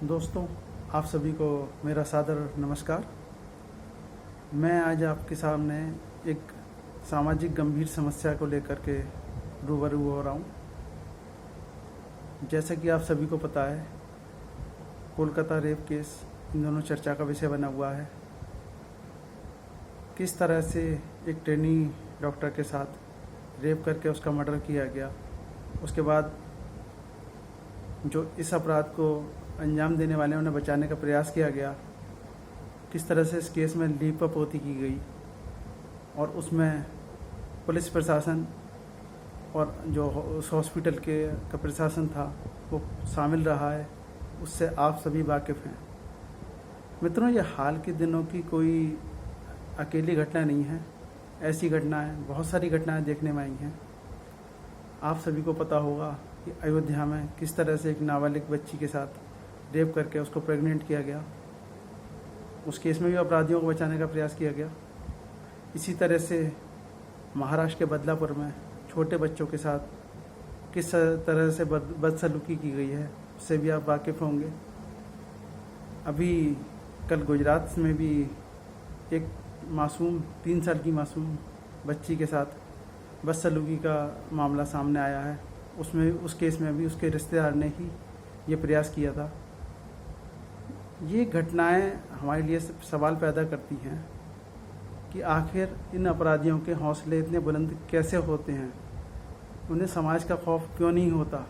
दोस्तों, आप सभी को मेरा सादर नमस्कार। मैं आज आपके सामने एक सामाजिक गंभीर समस्या को लेकर के रूबरू हो रहा हूँ। जैसा कि आप सभी को पता है, कोलकाता रेप केस इन दोनों चर्चा का विषय बना हुआ है। किस तरह से एक ट्रेनी डॉक्टर के साथ रेप करके उसका मर्डर किया गया, उसके बाद जो इस अपराध को अंजाम देने वाले उन्हें बचाने का प्रयास किया गया, किस तरह से इस केस में लीपापोती की गई और उसमें पुलिस प्रशासन और जो उस हॉस्पिटल का प्रशासन था वो शामिल रहा है, उससे आप सभी वाकिफ़ हैं। मित्रों, ये हाल के दिनों की कोई अकेली घटना नहीं है। ऐसी घटनाएं, बहुत सारी घटनाएं देखने में आई हैं। आप सभी को पता होगा कि अयोध्या में किस तरह से एक नाबालिग बच्ची के साथ रेप करके उसको प्रेग्नेंट किया गया। उस केस में भी अपराधियों को बचाने का प्रयास किया गया। इसी तरह से महाराष्ट्र के बदलापुर में छोटे बच्चों के साथ किस तरह से बदसलूकी की गई है, उससे भी आप वाकिफ़ होंगे। अभी कल गुजरात में भी एक मासूम 3 साल की मासूम बच्ची के साथ बदसलूकी का मामला सामने आया है। उस केस में भी उसके रिश्तेदार ने ही ये प्रयास किया था। ये घटनाएं हमारे लिए सवाल पैदा करती हैं कि आखिर इन अपराधियों के हौसले इतने बुलंद कैसे होते हैं। उन्हें समाज का खौफ क्यों नहीं होता,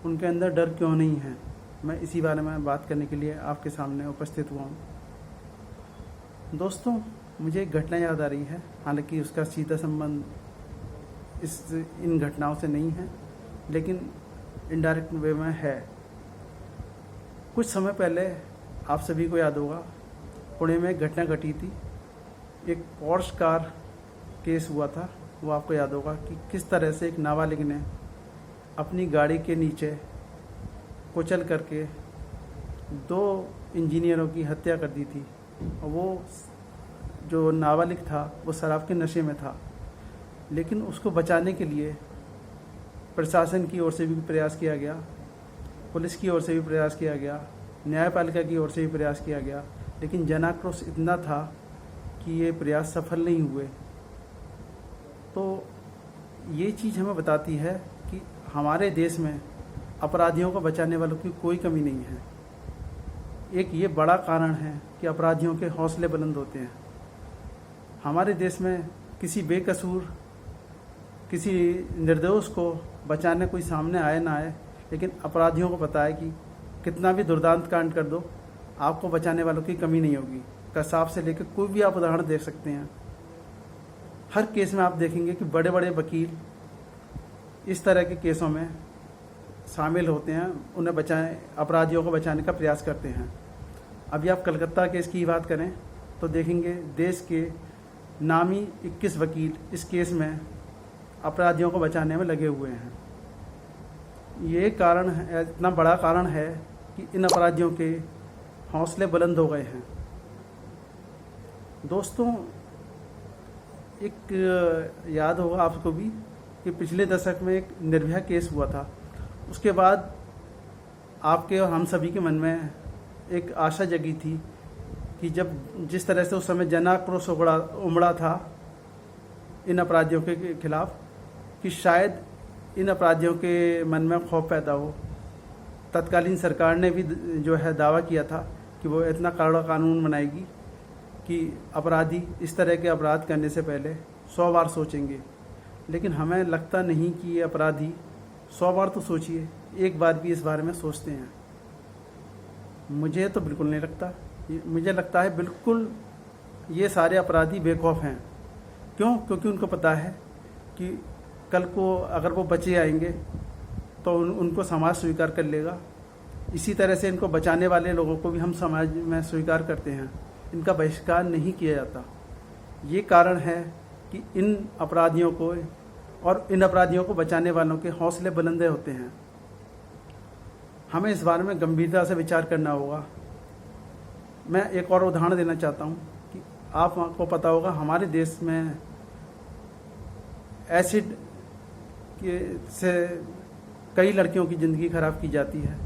उनके अंदर डर क्यों नहीं है। मैं इसी बारे में बात करने के लिए आपके सामने उपस्थित हुआ हूँ। दोस्तों, मुझे एक घटना याद आ रही है, हालांकि उसका सीधा संबंध इन घटनाओं से नहीं है, लेकिन इनडायरेक्ट वे में है। कुछ समय पहले आप सभी को याद होगा, पुणे में एक घटना घटी थी। एक पोर्श कार केस हुआ था। वो आपको याद होगा कि किस तरह से एक नाबालिग ने अपनी गाड़ी के नीचे कुचल करके 2 इंजीनियरों की हत्या कर दी थी। और वो जो नाबालिग था वो शराब के नशे में था, लेकिन उसको बचाने के लिए प्रशासन की ओर से भी प्रयास किया गया, पुलिस की ओर से भी प्रयास किया गया, न्यायपालिका की ओर से भी प्रयास किया गया, लेकिन जनाक्रोश इतना था कि ये प्रयास सफल नहीं हुए। तो ये चीज़ हमें बताती है कि हमारे देश में अपराधियों को बचाने वालों की कोई कमी नहीं है। एक ये बड़ा कारण है कि अपराधियों के हौसले बुलंद होते हैं। हमारे देश में किसी बेकसूर, किसी निर्दोष को बचाने कोई सामने आए ना आए, लेकिन अपराधियों को पता है कि कितना भी दुर्दांत कांड कर दो, आपको बचाने वालों की कमी नहीं होगी। कसाब से लेकर कोई भी आप उदाहरण देख सकते हैं। हर केस में आप देखेंगे कि बड़े बड़े वकील इस तरह के केसों में शामिल होते हैं, उन्हें अपराधियों को बचाने का प्रयास करते हैं। अभी आप कलकत्ता केस की बात करें तो देखेंगे देश के नामी 21 वकील इस केस में अपराधियों को बचाने में लगे हुए हैं। ये कारण है, इतना बड़ा कारण है कि इन अपराधियों के हौसले बुलंद हो गए हैं। दोस्तों, एक याद होगा आपको भी कि पिछले दशक में एक निर्भया केस हुआ था। उसके बाद आपके और हम सभी के मन में एक आशा जगी थी कि जिस तरह से उस समय जनाक्रोश उमड़ा था इन अपराधियों के खिलाफ, कि शायद इन अपराधियों के मन में खौफ पैदा हो। तत्कालीन सरकार ने भी जो है दावा किया था कि वो इतना कड़ा कानून बनाएगी कि अपराधी इस तरह के अपराध करने से पहले 100 बार सोचेंगे। लेकिन हमें लगता नहीं कि ये अपराधी 100 बार तो सोचिए, एक बार भी इस बारे में सोचते हैं। मुझे तो बिल्कुल नहीं लगता। मुझे लगता है बिल्कुल ये सारे अपराधी बेखौफ हैं। क्यों? क्योंकि उनको पता है कि कल को अगर वो बचे आएंगे तो उनको समाज स्वीकार कर लेगा। इसी तरह से इनको बचाने वाले लोगों को भी हम समाज में स्वीकार करते हैं, इनका बहिष्कार नहीं किया जाता। ये कारण है कि इन अपराधियों को बचाने वालों के हौसले बुलंद होते हैं। हमें इस बारे में गंभीरता से विचार करना होगा। मैं एक और उदाहरण देना चाहता हूँ कि आपको पता होगा, हमारे देश में एसिड से कई लड़कियों की ज़िंदगी खराब की जाती है।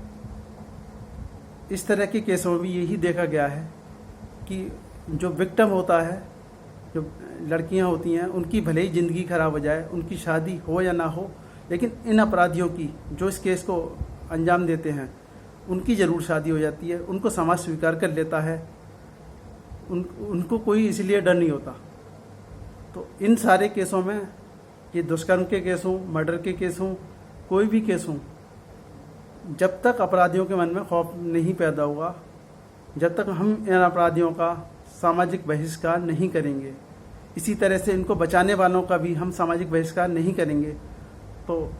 इस तरह के केसों में भी यही देखा गया है कि जो विक्टिम होता है, जो लड़कियां होती हैं, उनकी भले ही ज़िंदगी खराब हो जाए, उनकी शादी हो या ना हो, लेकिन इन अपराधियों की जो इस केस को अंजाम देते हैं उनकी ज़रूर शादी हो जाती है, उनको समाज स्वीकार कर लेता है, उनको कोई इसलिए डर नहीं होता। तो इन सारे केसों में, ये दुष्कर्म के केस हों, मर्डर के केस हों, कोई भी केस हों, जब तक अपराधियों के मन में खौफ नहीं पैदा होगा, जब तक हम इन अपराधियों का सामाजिक बहिष्कार नहीं करेंगे, इसी तरह से इनको बचाने वालों का भी हम सामाजिक बहिष्कार नहीं करेंगे, तो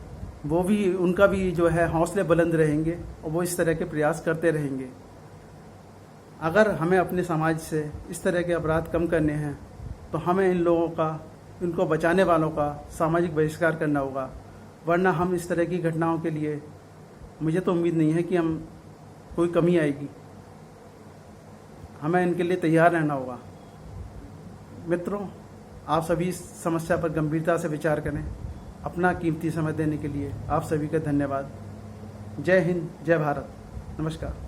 वो भी, उनका भी जो है हौसले बुलंद रहेंगे और वो इस तरह के प्रयास करते रहेंगे। अगर हमें अपने समाज से इस तरह के अपराध कम करने हैं तो हमें इन लोगों का, इनको बचाने वालों का सामाजिक बहिष्कार करना होगा, वरना हम इस तरह की घटनाओं के लिए, मुझे तो उम्मीद नहीं है कि हम कोई कमी आएगी। हमें इनके लिए तैयार रहना होगा। मित्रों, आप सभी इस समस्या पर गंभीरता से विचार करें। अपना कीमती समय देने के लिए आप सभी का धन्यवाद। जय हिंद, जय भारत, नमस्कार।